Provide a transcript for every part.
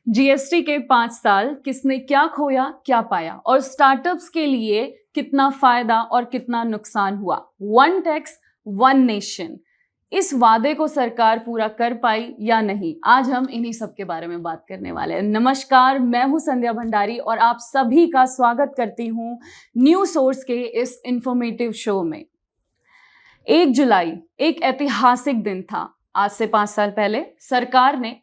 GST के 5 साल किसने क्या खोया क्या पाया और स्टार्टअप्स के लिए कितना फायदा और कितना नुकसान हुआ। वन टैक्स वन नेशन, इस वादे को सरकार पूरा कर पाई या नहीं, आज हम इन्हीं सब के बारे में बात करने वाले हैं। नमस्कार, मैं हूं संध्या भंडारी और आप सभी का स्वागत करती हूं न्यू सोर्स के इस इंफॉर्मेटिव शो में। 1 जुलाई एक ऐतिहासिक दिन था। आज से 5 साल पहले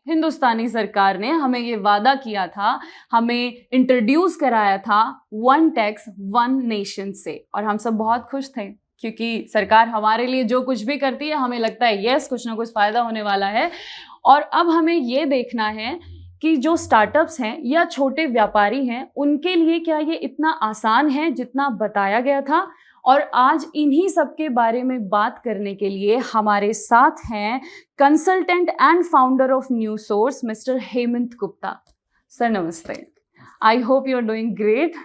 हिंदुस्तानी सरकार ने हमें ये वादा किया था, हमें इंट्रोड्यूस कराया था वन टैक्स वन नेशन से, और हम सब बहुत खुश थे क्योंकि सरकार हमारे लिए जो कुछ भी करती है हमें लगता है यस कुछ ना कुछ फायदा होने वाला है। और अब हमें ये देखना है कि जो स्टार्टअप्स हैं या छोटे व्यापारी हैं उनके लिए क्या ये इतना आसान है जितना बताया गया था। और आज इन्हीं सब के बारे में बात करने के लिए हमारे साथ हैं consultant and founder of new source mister Hemant Gupta. Sir नमस्ते, I hope you are doing great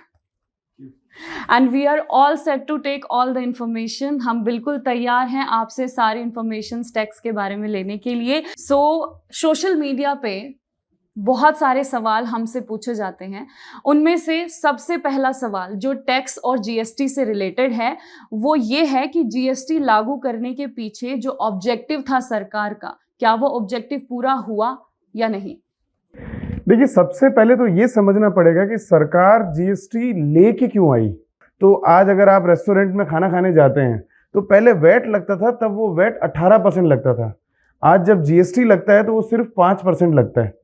and we are all set to take all the information. हम बिल्कुल तैयार हैं आपसे सारी इंफॉर्मेशन टैक्स के बारे में लेने के लिए। सोशल मीडिया पे बहुत सारे सवाल हमसे पूछे जाते हैं, उनमें से सबसे पहला सवाल जो टैक्स और जीएसटी से रिलेटेड है वो ये है कि जीएसटी लागू करने के पीछे जो ऑब्जेक्टिव था सरकार का, क्या वो ऑब्जेक्टिव पूरा हुआ या नहीं? देखिए, सबसे पहले तो ये समझना पड़ेगा कि सरकार जीएसटी लेके क्यों आई। तो आज अगर आप रेस्टोरेंट में खाना खाने जाते हैं तो पहले वैट लगता था, तब वो वैट 18% लगता था। आज जब जीएसटी लगता है तो वो सिर्फ 5% लगता है।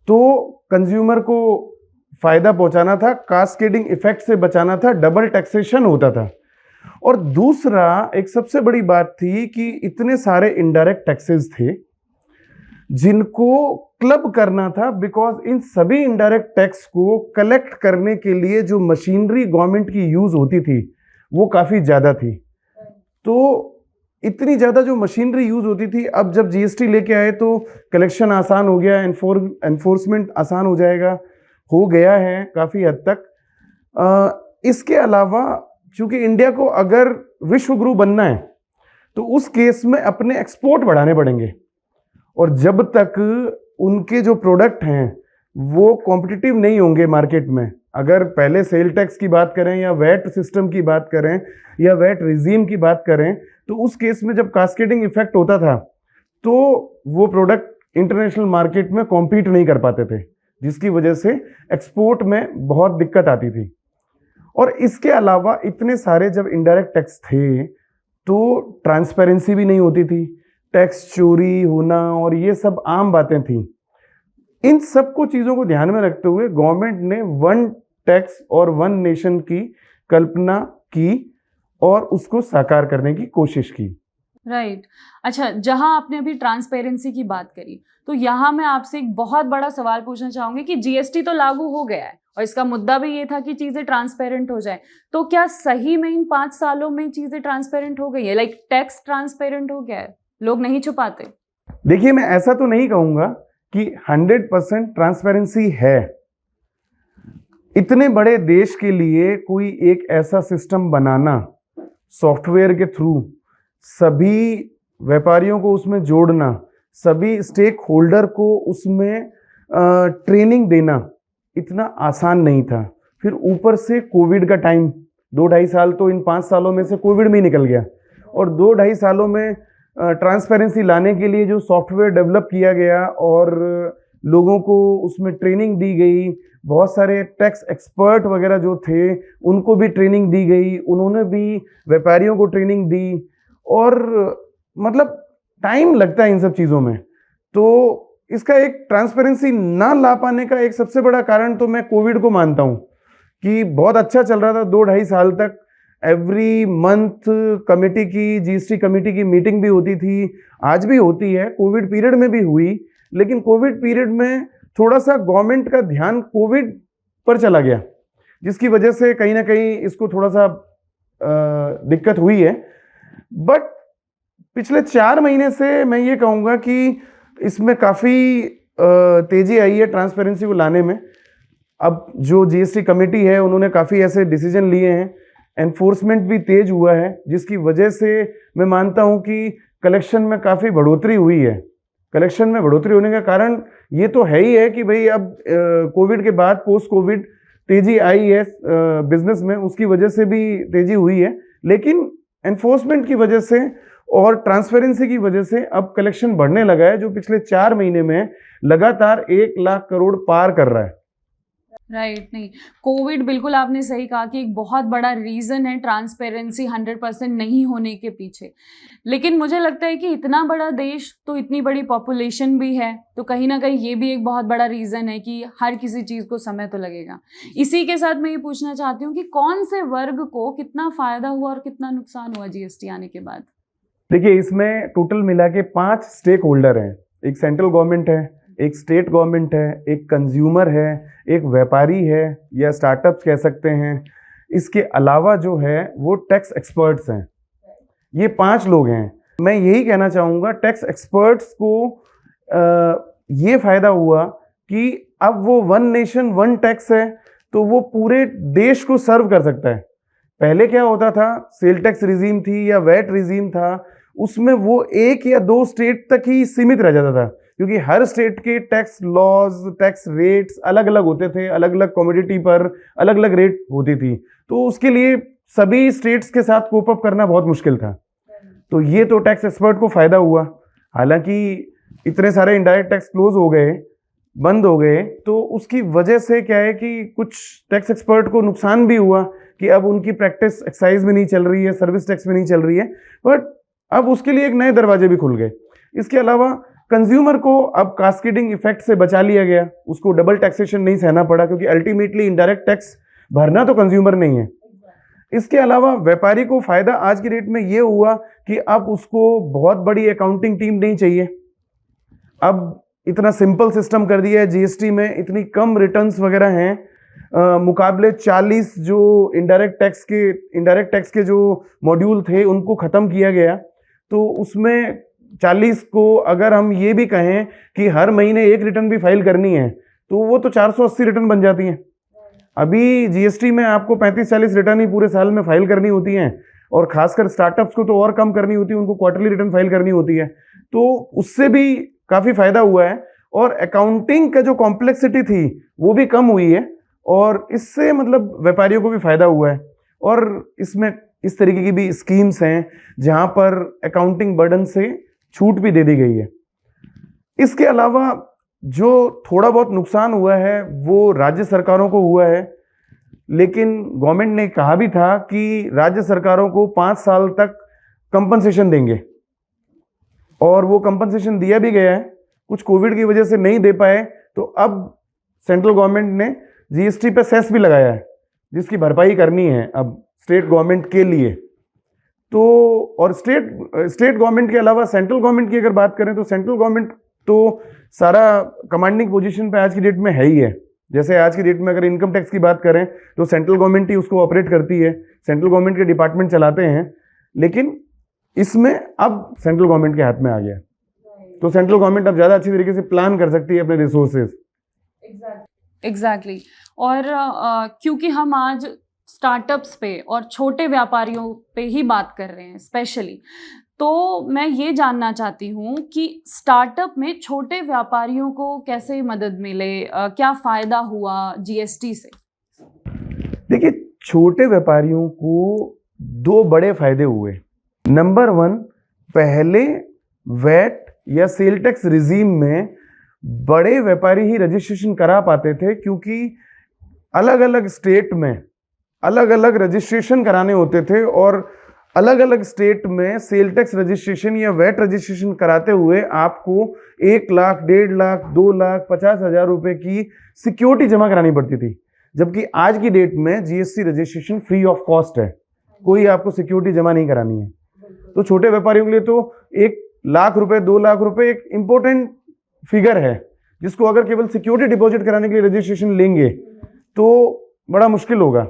तो कंज्यूमर को फायदा पहुंचाना था, कास्केडिंग इफेक्ट से बचाना था, डबल टैक्सेशन होता था। और दूसरा एक सबसे बड़ी बात थी कि इतने सारे इनडायरेक्ट टैक्सेस थे जिनको क्लब करना था, बिकॉज इन सभी इनडायरेक्ट टैक्स को कलेक्ट करने के लिए जो मशीनरी गवर्नमेंट की यूज होती थी वो काफी ज्यादा थी। तो इतनी ज़्यादा जो मशीनरी यूज़ होती थी, अब जब जीएसटी लेके आए तो कलेक्शन आसान हो गया, एनफोर्समेंट आसान हो जाएगा, हो गया है काफ़ी हद तक। इसके अलावा चूंकि इंडिया को अगर विश्व गुरु बनना है तो उस केस में अपने एक्सपोर्ट बढ़ाने पड़ेंगे, और जब तक उनके जो प्रोडक्ट हैं वो कॉम्पिटिटिव नहीं होंगे मार्केट में, अगर पहले सेल टैक्स की बात करें या वैट सिस्टम की बात करें या वैट रिजीम की बात करें, तो उस केस में जब कास्केडिंग इफेक्ट होता था तो वो प्रोडक्ट इंटरनेशनल मार्केट में कॉम्पीट नहीं कर पाते थे, जिसकी वजह से एक्सपोर्ट में बहुत दिक्कत आती थी। और इसके अलावा इतने सारे जब इनडायरेक्ट टैक्स थे तो ट्रांसपेरेंसी भी नहीं होती थी, टैक्स चोरी होना और ये सब आम बातें थी। इन सबको चीज़ों को ध्यान में रखते हुए गवर्नमेंट ने वन टैक्स और वन नेशन की कल्पना की और उसको साकार करने की कोशिश की। राइट। अच्छा, जहां आपने अभी ट्रांसपेरेंसी की बात करी तो यहाँ मैं आपसे एक बहुत बड़ा सवाल पूछना चाहूंगी कि जीएसटी तो लागू हो गया है और इसका मुद्दा भी ये था कि चीजें ट्रांसपेरेंट हो जाए, तो क्या सही में इन 5 सालों में चीजें ट्रांसपेरेंट हो गई है? लाइक टैक्स ट्रांसपेरेंट हो गया है, लोग नहीं छुपाते? देखिए, मैं ऐसा तो नहीं कहूंगा कि 100% ट्रांसपेरेंसी है। इतने बड़े देश के लिए कोई एक ऐसा सिस्टम बनाना, सॉफ्टवेयर के थ्रू सभी व्यापारियों को उसमें जोड़ना, सभी स्टेक होल्डर को उसमें ट्रेनिंग देना इतना आसान नहीं था। फिर ऊपर से कोविड का टाइम, 2-2.5 साल तो इन 5 सालों में से कोविड में ही निकल गया, और 2-2.5 सालों में ट्रांसपेरेंसी लाने के लिए जो सॉफ्टवेयर डेवलप किया गया और लोगों को उसमें ट्रेनिंग दी गई, बहुत सारे टैक्स एक्सपर्ट वगैरह जो थे उनको भी ट्रेनिंग दी गई, उन्होंने भी व्यापारियों को ट्रेनिंग दी, और मतलब टाइम लगता है इन सब चीज़ों में। तो इसका एक ट्रांसपेरेंसी ना ला पाने का एक सबसे बड़ा कारण तो मैं कोविड को मानता हूँ कि बहुत अच्छा चल रहा था 2-2.5 साल तक। एवरी मंथ कमेटी की, जीएसटी कमेटी की मीटिंग भी होती थी, आज भी होती है, कोविड पीरियड में भी हुई। लेकिन कोविड पीरियड में थोड़ा सा गवर्नमेंट का ध्यान कोविड पर चला गया, जिसकी वजह से कहीं ना कहीं इसको थोड़ा सा दिक्कत हुई है। बट पिछले 4 महीने से मैं ये कहूँगा कि इसमें काफ़ी तेज़ी आई है ट्रांसपेरेंसी को लाने में। अब जो जीएसटी कमेटी है उन्होंने काफ़ी ऐसे डिसीजन लिए हैं, एनफोर्समेंट भी तेज हुआ है, जिसकी वजह से मैं मानता हूं कि कलेक्शन में काफ़ी बढ़ोतरी हुई है। कलेक्शन में बढ़ोतरी होने का कारण ये तो है ही है कि भाई अब कोविड के बाद पोस्ट कोविड तेजी आई है बिजनेस में, उसकी वजह से भी तेजी हुई है, लेकिन एनफोर्समेंट की वजह से और ट्रांसपेरेंसी की वजह से अब कलेक्शन बढ़ने लगा है, जो पिछले 4 महीने में लगातार 1 लाख करोड़ पार कर रहा है। राइट नहीं, कोविड बिल्कुल आपने सही कहा कि एक बहुत बड़ा रीज़न है ट्रांसपेरेंसी 100% नहीं होने के पीछे। लेकिन मुझे लगता है कि इतना बड़ा देश तो इतनी बड़ी पॉपुलेशन भी है, तो कहीं ना कहीं ये भी एक बहुत बड़ा रीज़न है कि हर किसी चीज़ को समय तो लगेगा। इसी के साथ मैं ये पूछना चाहती हूँ कि कौन से वर्ग को कितना फ़ायदा हुआ और कितना नुकसान हुआ जीएसटी आने के बाद? देखिए, इसमें टोटल मिला के 5 स्टेक होल्डर हैं। एक सेंट्रल गवर्नमेंट है, एक स्टेट गवर्नमेंट है, एक कंज्यूमर है, एक व्यापारी है या स्टार्टअप्स कह सकते हैं। इसके अलावा जो है वो टैक्स एक्सपर्ट्स हैं। ये 5 लोग हैं। मैं यही कहना चाहूँगा, टैक्स एक्सपर्ट्स को ये फ़ायदा हुआ कि अब वो वन नेशन वन टैक्स है, तो वो पूरे देश को सर्व कर सकता है। पहले क्या होता था, सेल टैक्स रिजीम थी या वैट रिजीम था, उसमें वो 1 या 2 स्टेट तक ही सीमित रह जाता था, क्योंकि हर स्टेट के टैक्स लॉज, टैक्स रेट्स अलग अलग होते थे, अलग अलग कमोडिटी पर अलग अलग रेट होती थी, तो उसके लिए सभी स्टेट्स के साथ कोप अप करना बहुत मुश्किल था। तो ये तो टैक्स एक्सपर्ट को फायदा हुआ। हालांकि इतने सारे इनडायरेक्ट टैक्स क्लोज हो गए, बंद हो गए, तो उसकी वजह से क्या है कि कुछ टैक्स एक्सपर्ट को नुकसान भी हुआ कि अब उनकी प्रैक्टिस एक्साइज में नहीं चल रही है, सर्विस टैक्स में नहीं चल रही है, बट अब उसके लिए एक नए दरवाजे भी खुल गए। इसके अलावा कंज्यूमर को अब कास्केडिंग इफेक्ट से बचा लिया गया, उसको डबल टैक्सेशन नहीं सहना पड़ा, क्योंकि अल्टीमेटली इनडायरेक्ट टैक्स भरना तो कंज्यूमर नहीं है। इसके अलावा व्यापारी को फायदा आज की डेट में ये हुआ कि अब उसको बहुत बड़ी अकाउंटिंग टीम नहीं चाहिए। अब इतना सिंपल सिस्टम कर दिया है जीएसटी में, इतनी कम रिटर्न्स वगैरह हैं, मुकाबले 40 जो इनडायरेक्ट टैक्स के जो मॉड्यूल थे उनको ख़त्म किया गया। तो उसमें 40 को अगर हम ये भी कहें कि हर महीने एक रिटर्न भी फाइल करनी है, तो वो तो 480 रिटर्न बन जाती हैं। अभी जीएसटी में आपको 35-40 रिटर्न ही पूरे साल में फाइल करनी होती हैं, और खासकर स्टार्टअप्स को तो और कम करनी होती है, उनको क्वार्टरली रिटर्न फाइल करनी होती है। तो उससे भी काफ़ी फायदा हुआ है, और अकाउंटिंग का जो कॉम्प्लेक्सिटी थी वो भी कम हुई है, और इससे मतलब व्यापारियों को भी फायदा हुआ है। और इसमें इस तरीके की भी स्कीम्स हैं जहां पर अकाउंटिंग बर्डन से छूट भी दे दी गई है। इसके अलावा जो थोड़ा बहुत नुकसान हुआ है वो राज्य सरकारों को हुआ है, लेकिन गवर्नमेंट ने कहा भी था कि राज्य सरकारों को 5 साल तक कंपनसेशन देंगे, और वो कंपनसेशन दिया भी गया है। कुछ कोविड की वजह से नहीं दे पाए, तो अब सेंट्रल गवर्नमेंट ने जीएसटी पे सेस भी लगाया है, जिसकी भरपाई करनी है अब स्टेट गवर्नमेंट के लिए। तो और स्टेट गवर्नमेंट के अलावा सेंट्रल गवर्नमेंट की अगर बात करें, तो सेंट्रल गवर्नमेंट तो सारा कमांडिंग पोजीशन पे आज की डेट में है ही है। जैसे आज की डेट में अगर इनकम टैक्स की बात करें, तो सेंट्रल गवर्नमेंट ही उसको ऑपरेट करती है, सेंट्रल गवर्नमेंट के डिपार्टमेंट चलाते हैं, लेकिन इसमें अब सेंट्रल गवर्नमेंट के हाथ में आ गया, तो सेंट्रल गवर्नमेंट अब ज़्यादा अच्छी तरीके से प्लान कर सकती है अपने रिसोर्सेज। एग्जैक्टली। और क्योंकि हम आज स्टार्टअप्स पे और छोटे व्यापारियों पे ही बात कर रहे हैं स्पेशली, तो मैं ये जानना चाहती हूँ कि स्टार्टअप में छोटे व्यापारियों को कैसे मदद मिले, क्या फ़ायदा हुआ जीएसटी से? देखिए, छोटे व्यापारियों को 2 बड़े फायदे हुए। नंबर 1, पहले वैट या सेल टैक्स रिजीम में बड़े व्यापारी ही रजिस्ट्रेशन करा पाते थे, क्योंकि अलग अलग स्टेट में अलग अलग रजिस्ट्रेशन कराने होते थे, और अलग अलग स्टेट में सेल टैक्स रजिस्ट्रेशन या वैट रजिस्ट्रेशन कराते हुए आपको 1 लाख, 1.5 लाख, 2 लाख, 50,000 रुपए की सिक्योरिटी जमा करानी पड़ती थी। जबकि आज की डेट में GST registration free of cost है, कोई आपको सिक्योरिटी जमा नहीं करानी है। तो छोटे व्यापारियों के लिए तो 1 लाख रुपए, 2 लाख रुपए एक इंपॉर्टेंट फिगर है, जिसको अगर केवल सिक्योरिटी डिपॉजिट कराने के लिए रजिस्ट्रेशन लेंगे तो बड़ा मुश्किल होगा।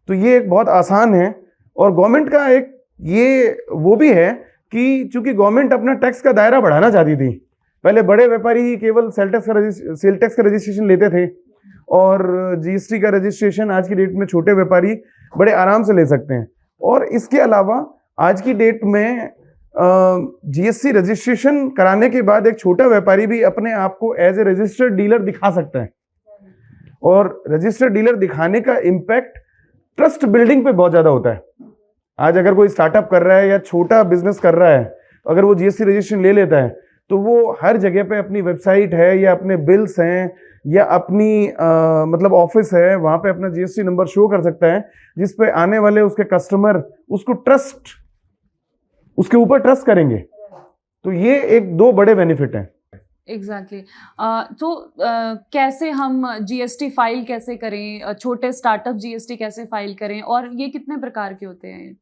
तो ये एक बहुत आसान है, और गवर्नमेंट का एक ये वो भी है कि चूंकि गवर्नमेंट अपना टैक्स का दायरा बढ़ाना चाहती थी। पहले बड़े व्यापारी ही केवल सेल टैक्स का रजिस्ट्रेशन लेते थे, और जीएसटी का रजिस्ट्रेशन आज की डेट में छोटे व्यापारी बड़े आराम से ले सकते हैं। और इसके अलावा आज की डेट में जीएसटी रजिस्ट्रेशन कराने के बाद एक छोटा व्यापारी भी अपने आप को एज ए रजिस्टर्ड डीलर दिखा सकता है, और रजिस्टर्ड डीलर दिखाने का इम्पैक्ट ट्रस्ट बिल्डिंग पे बहुत ज्यादा होता है। आज अगर कोई स्टार्टअप कर रहा है या छोटा बिजनेस कर रहा है, अगर वो जीएसटी रजिस्ट्रेशन ले लेता है तो वो हर जगह पे अपनी वेबसाइट है या अपने बिल्स हैं या अपनी मतलब ऑफिस है, वहां पे अपना जीएसटी नंबर शो कर सकता है, जिस पे आने वाले उसके कस्टमर उसके ऊपर ट्रस्ट करेंगे। तो ये एक दो बड़े बेनिफिट हैं। एग्जैक्टली कैसे हम जीएसटी फाइल कैसे करें, छोटे स्टार्टअप जीएसटी कैसे फाइल करें, और ये कितने प्रकार के होते हैं?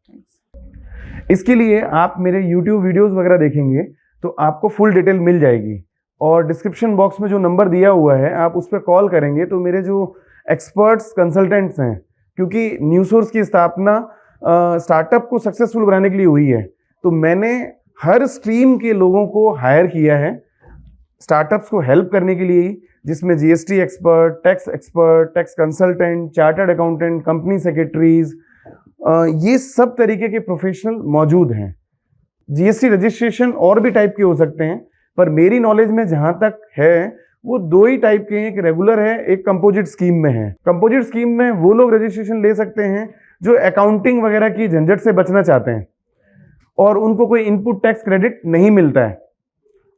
इसके लिए आप मेरे YouTube वीडियोस वगैरह देखेंगे तो आपको फुल डिटेल मिल जाएगी, और डिस्क्रिप्शन बॉक्स में जो नंबर दिया हुआ है आप उस पर कॉल करेंगे तो मेरे जो एक्सपर्ट्स कंसल्टेंट्स हैं, क्योंकि न्यूज़सोर्स की स्थापना स्टार्टअप को सक्सेसफुल बनाने के लिए हुई है, तो मैंने हर स्ट्रीम के लोगों को हायर किया है स्टार्टअप्स को हेल्प करने के लिए, जिसमें GST expert, tax consultant, chartered accountant, company secretaries, ये सब तरीके के प्रोफेशनल मौजूद हैं। जीएसटी रजिस्ट्रेशन और भी टाइप के हो सकते हैं, पर मेरी नॉलेज में जहां तक है वो दो ही टाइप के हैं, एक रेगुलर है, एक कंपोजिट स्कीम में है। कंपोजिट स्कीम में वो लोग रजिस्ट्रेशन ले सकते हैं जो अकाउंटिंग वगैरह की झंझट से बचना चाहते हैं और उनको कोई इनपुट टैक्स क्रेडिट नहीं मिलता है,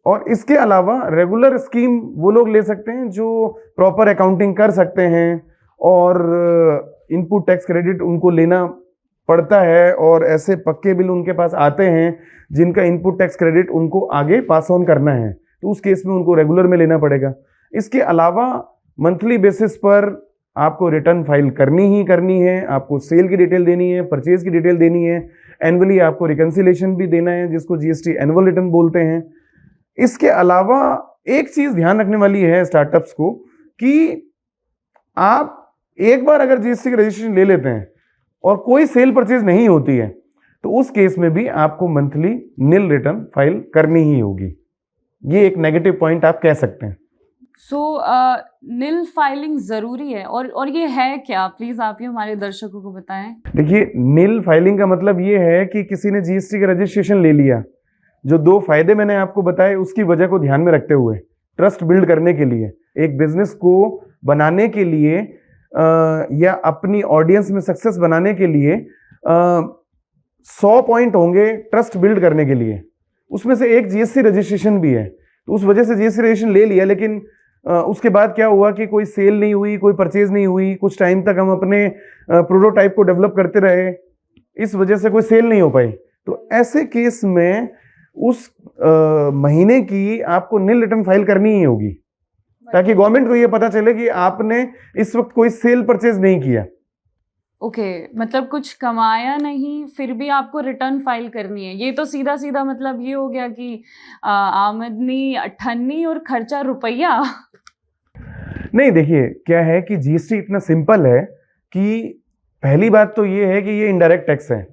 और इसके अलावा रेगुलर स्कीम वो लोग ले सकते हैं जो प्रॉपर अकाउंटिंग कर सकते हैं और इनपुट टैक्स क्रेडिट उनको लेना पड़ता है, और ऐसे पक्के बिल उनके पास आते हैं जिनका इनपुट टैक्स क्रेडिट उनको आगे पास ऑन करना है, तो उस केस में उनको रेगुलर में लेना पड़ेगा। इसके अलावा मंथली बेसिस पर आपको रिटर्न फाइल करनी ही करनी है, आपको सेल की डिटेल देनी है, परचेज की डिटेल देनी है, एनुअली आपको रिकंसिलेशन भी देना है जिसको जीएसटी एनुअल रिटर्न बोलते हैं। इसके अलावा एक चीज ध्यान रखने वाली है स्टार्टअप्स को कि आप एक बार अगर जीएसटी का रजिस्ट्रेशन ले लेते हैं और कोई सेल परचेज नहीं होती है तो उस केस में भी आपको मंथली निल रिटर्न फाइल करनी ही होगी। ये एक नेगेटिव पॉइंट आप कह सकते हैं। निल फाइलिंग जरूरी है, और ये है क्या? प्लीज आप ये हमारे दर्शकों को बताएं। देखिए, निल फाइलिंग का मतलब ये है कि किसी ने जीएसटी का रजिस्ट्रेशन ले लिया, जो दो फायदे मैंने आपको बताए उसकी वजह को ध्यान में रखते हुए, ट्रस्ट बिल्ड करने के लिए, एक बिजनेस को बनाने के लिए या अपनी ऑडियंस में सक्सेस बनाने के लिए 100 पॉइंट होंगे ट्रस्ट बिल्ड करने के लिए, उसमें से एक जीएसटी रजिस्ट्रेशन भी है। तो उस वजह से जीएसटी रजिस्ट्रेशन ले लिया, लेकिन उसके बाद क्या हुआ कि कोई सेल नहीं हुई, कोई परचेज नहीं हुई, कुछ टाइम तक हम अपने प्रोटोटाइप को डेवलप करते रहे, इस वजह से कोई सेल नहीं हो पाई। तो ऐसे केस में उस महीने की आपको निल रिटर्न फाइल करनी ही होगी, ताकि गवर्नमेंट को ये पता चले कि आपने इस वक्त कोई सेल परचेज नहीं किया। ओके, मतलब कुछ कमाया नहीं फिर भी आपको रिटर्न फाइल करनी है। ये तो सीधा सीधा मतलब ये हो गया कि आमदनी 98 और खर्चा रुपया। नहीं, देखिए क्या है कि जीएसटी इतना सिंपल है कि पहली बात तो ये है कि ये इनडायरेक्ट टैक्स है,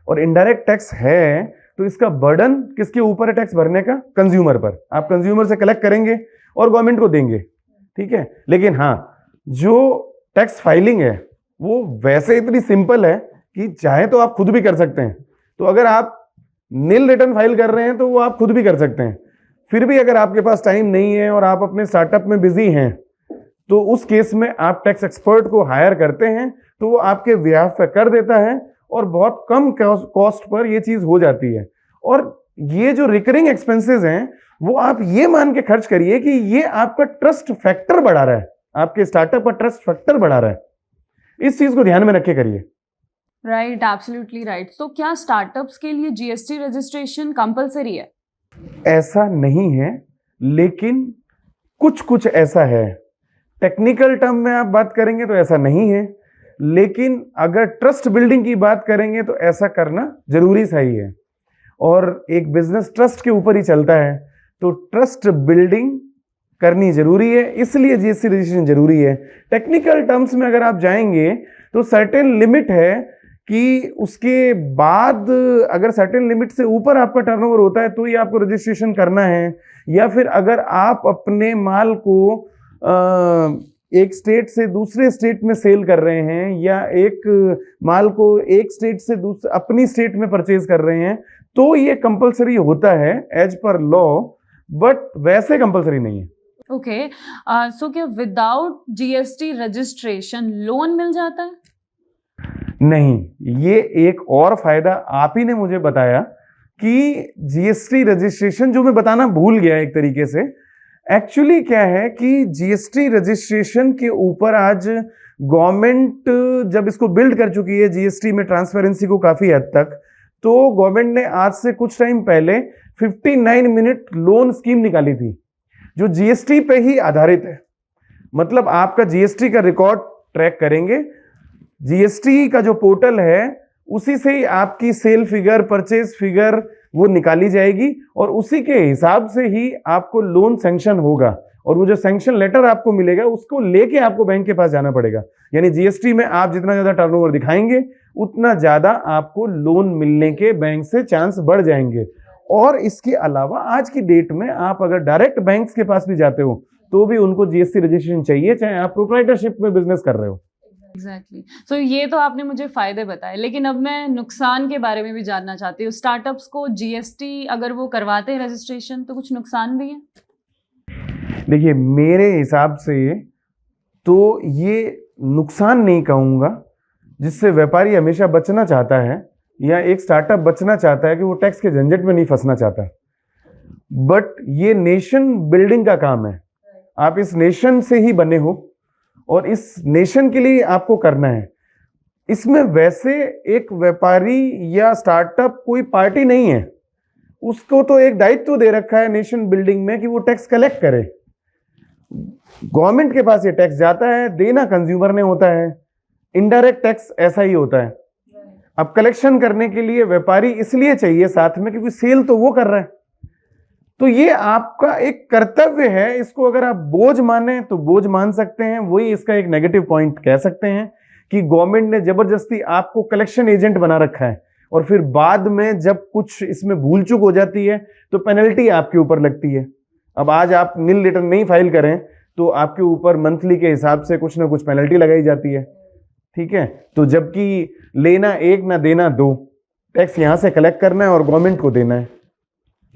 और इनडायरेक्ट टैक्स है तो इसका बर्डन किसके ऊपर है टैक्स भरने का? कंज्यूमर पर। आप कंज्यूमर से कलेक्ट करेंगे और गवर्नमेंट को देंगे, ठीक है। लेकिन हाँ, जो टैक्स फाइलिंग है वो वैसे इतनी सिंपल है कि चाहे तो आप खुद भी कर सकते हैं। तो अगर आप निल रिटर्न फाइल कर रहे हैं तो वो आप खुद भी कर सकते हैं। फिर भी अगर आपके पास टाइम नहीं है और आप अपने स्टार्टअप में बिजी हैं तो उस केस में आप टैक्स एक्सपर्ट को हायर करते हैं, तो वो आपके बिहाफ पे कर देता है और बहुत कम कॉस्ट पर ये चीज हो जाती है। और ये जो रिकरिंग एक्सपेंसेस हैं वो आप ये मान के खर्च करिए कि ये आपका ट्रस्ट फैक्टर बढ़ा रहा है, आपके स्टार्टअप का ट्रस्ट फैक्टर बढ़ा रहा है। इस चीज को ध्यान में रखे करिए। Right, absolutely right. तो क्या स्टार्टअप्स के लिए जीएसटी रजिस्ट्रेशन कंपलसरी है? ऐसा नहीं है, लेकिन कुछ कुछ ऐसा है। टेक्निकल टर्म में आप बात करेंगे तो ऐसा नहीं है, लेकिन अगर ट्रस्ट बिल्डिंग की बात करेंगे तो ऐसा करना जरूरी सही है। और एक बिजनेस ट्रस्ट के ऊपर ही चलता है, तो ट्रस्ट बिल्डिंग करनी जरूरी है, इसलिए जीएसटी रजिस्ट्रेशन जरूरी है। टेक्निकल टर्म्स में अगर आप जाएंगे तो सर्टेन लिमिट है कि उसके बाद अगर सर्टेन लिमिट से ऊपर आपका टर्नओवर होता है तो ही आपको रजिस्ट्रेशन करना है, या फिर अगर आप अपने माल को एक स्टेट से दूसरे स्टेट में सेल कर रहे हैं या एक माल को एक स्टेट से दूसरे अपनी स्टेट में परचेज कर रहे हैं तो ये कंपलसरी होता है एज पर लॉ, बट वैसे कंपलसरी नहीं है। ओके, सो क्या विदाउट जीएसटी रजिस्ट्रेशन लोन मिल जाता है? नहीं, ये एक और फायदा आप ही ने मुझे बताया कि जीएसटी रजिस्ट्रेशन, जो मैं बताना भूल गया एक तरीके से। एक्चुअली क्या है कि जीएसटी रजिस्ट्रेशन के ऊपर आज गवर्नमेंट जब इसको बिल्ड कर चुकी है, जीएसटी में ट्रांसपेरेंसी को काफी हद तक, तो गवर्नमेंट ने आज से कुछ टाइम पहले 59 मिनट लोन स्कीम निकाली थी, जो जीएसटी पे ही आधारित है। मतलब आपका जीएसटी का रिकॉर्ड ट्रैक करेंगे, जीएसटी का जो पोर्टल है उसी से ही आपकी सेल फिगर, परचेज फिगर वो निकाली जाएगी और उसी के हिसाब से ही आपको लोन सैंक्शन होगा। और वो जो सैंक्शन लेटर आपको मिलेगा उसको लेके आपको बैंक के पास जाना पड़ेगा। यानी जीएसटी में आप जितना ज्यादा टर्नओवर दिखाएंगे उतना ज्यादा आपको लोन मिलने के बैंक से चांस बढ़ जाएंगे। और इसके अलावा आज की डेट में आप अगर डायरेक्ट बैंक्स के पास भी जाते हो तो भी उनको जीएसटी रजिस्ट्रेशन चाहिए, चाहे आप प्रोप्राइटरशिप में बिजनेस कर रहे हो। एग्जैक्टली। सो ये तो आपने मुझे फायदे बताए, लेकिन अब मैं नुकसान के बारे में भी जानना चाहती हूँ। स्टार्टअप्स को जीएसटी अगर वो करवाते हैं रजिस्ट्रेशन, तो कुछ नुकसान भी है? देखिए, मेरे हिसाब से तो ये नुकसान नहीं कहूंगा, जिससे व्यापारी हमेशा बचना चाहता है या एक स्टार्टअप बचना चाहता है कि वो टैक्स के झंझट में नहीं फंसना चाहता। बट ये नेशन बिल्डिंग का काम है। आप इस नेशन से ही बने हो और इस नेशन के लिए आपको करना है। इसमें वैसे एक व्यापारी या स्टार्टअप कोई पार्टी नहीं है, उसको तो एक दायित्व दे रखा है नेशन बिल्डिंग में कि वो टैक्स कलेक्ट करे। गवर्नमेंट के पास ये टैक्स जाता है, देना कंज्यूमर ने होता है। इनडायरेक्ट टैक्स ऐसा ही होता है। अब कलेक्शन करने के लिए व्यापारी इसलिए चाहिए साथ में क्योंकि सेल तो वो कर रहा है। तो ये आपका एक कर्तव्य है। इसको अगर आप बोझ माने तो बोझ मान सकते हैं, वही इसका एक नेगेटिव पॉइंट कह सकते हैं कि गवर्नमेंट ने जबरदस्ती आपको कलेक्शन एजेंट बना रखा है और फिर बाद में जब कुछ इसमें भूल चूक हो जाती है तो पेनल्टी आपके ऊपर लगती है। अब आज आप नील रिटर्न नहीं फाइल करें तो आपके ऊपर मंथली के हिसाब से कुछ ना कुछ पेनल्टी लगाई जाती है, ठीक है। तो जबकि लेना एक ना देना दो, टैक्स यहां से कलेक्ट करना है और गवर्नमेंट को देना है।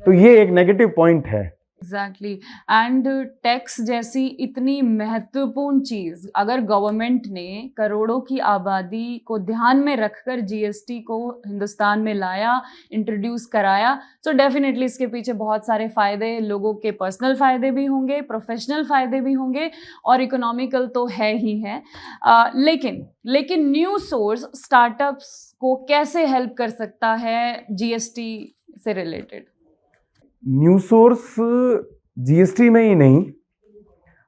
तो ये एक नेगेटिव पॉइंट है। एग्जैक्टली। एंड टैक्स जैसी इतनी महत्वपूर्ण चीज अगर गवर्नमेंट ने करोड़ों की आबादी को ध्यान में रखकर जीएसटी को हिंदुस्तान में लाया, इंट्रोड्यूस कराया, तो डेफिनेटली इसके पीछे बहुत सारे फायदे, लोगों के पर्सनल फायदे भी होंगे, प्रोफेशनल फायदे भी होंगे और इकोनॉमिकल तो है ही है। लेकिन न्यू सोर्स स्टार्टअप्स को कैसे हेल्प कर सकता है जीएसटी से रिलेटेड? न्यू सोर्स जीएसटी में ही नहीं,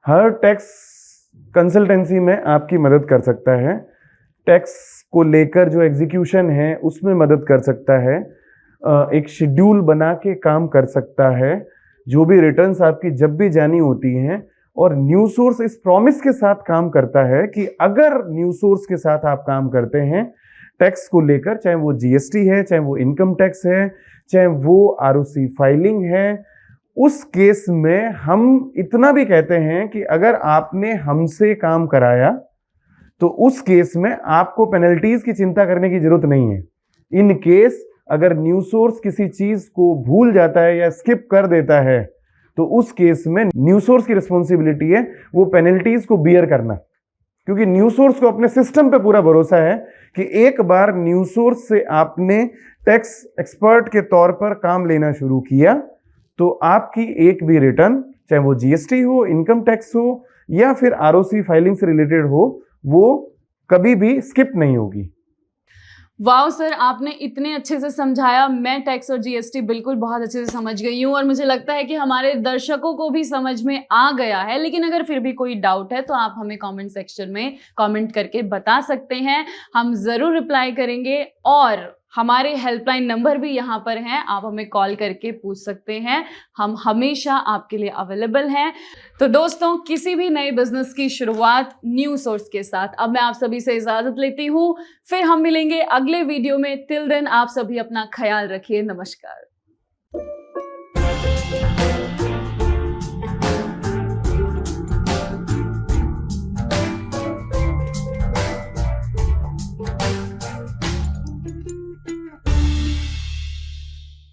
हर टैक्स कंसल्टेंसी में आपकी मदद कर सकता है। टैक्स को लेकर जो एग्जीक्यूशन है उसमें मदद कर सकता है, एक शेड्यूल बना के काम कर सकता है, जो भी रिटर्न्स आपकी जब भी जानी होती हैं। और न्यू सोर्स इस प्रॉमिस के साथ काम करता है कि अगर न्यू सोर्स के साथ आप काम करते हैं टैक्स को लेकर, चाहे वो जीएसटी है, चाहे वो इनकम टैक्स है, चाहे वो आरओसी फाइलिंग है, उस केस में हम इतना भी कहते हैं कि अगर आपने हमसे काम कराया तो उस केस में आपको पेनल्टीज की चिंता करने की जरूरत नहीं है। इन केस अगर न्यू सोर्स किसी चीज को भूल जाता है या स्किप कर देता है तो उस केस में न्यू सोर्स की रिस्पॉन्सिबिलिटी है वो पेनल्टीज को बियर करना, क्योंकि न्यू सोर्स को अपने सिस्टम पे पूरा भरोसा है कि एक बार न्यू सोर्स से आपने टैक्स एक्सपर्ट के तौर पर काम लेना शुरू किया तो आपकी एक भी रिटर्न, चाहे वो जीएसटी हो, इनकम टैक्स हो या फिर आरओसी फाइलिंग से रिलेटेड हो, वो कभी भी स्किप नहीं होगी। वाह सर, आपने इतने अच्छे से समझाया। मैं टैक्स और जीएसटी बिल्कुल बहुत अच्छे से समझ गई हूँ और मुझे लगता है कि हमारे दर्शकों को भी समझ में आ गया है। लेकिन अगर फिर भी कोई डाउट है तो आप हमें कमेंट सेक्शन में कमेंट करके बता सकते हैं, हम ज़रूर रिप्लाई करेंगे। और हमारे हेल्पलाइन नंबर भी यहाँ पर हैं, आप हमें कॉल करके पूछ सकते हैं, हम हमेशा आपके लिए अवेलेबल हैं। तो दोस्तों, किसी भी नए बिजनेस की शुरुआत न्यू सोर्स के साथ। अब मैं आप सभी से इजाजत लेती हूँ, फिर हम मिलेंगे अगले वीडियो में। टिल देन आप सभी अपना ख्याल रखिए। नमस्कार।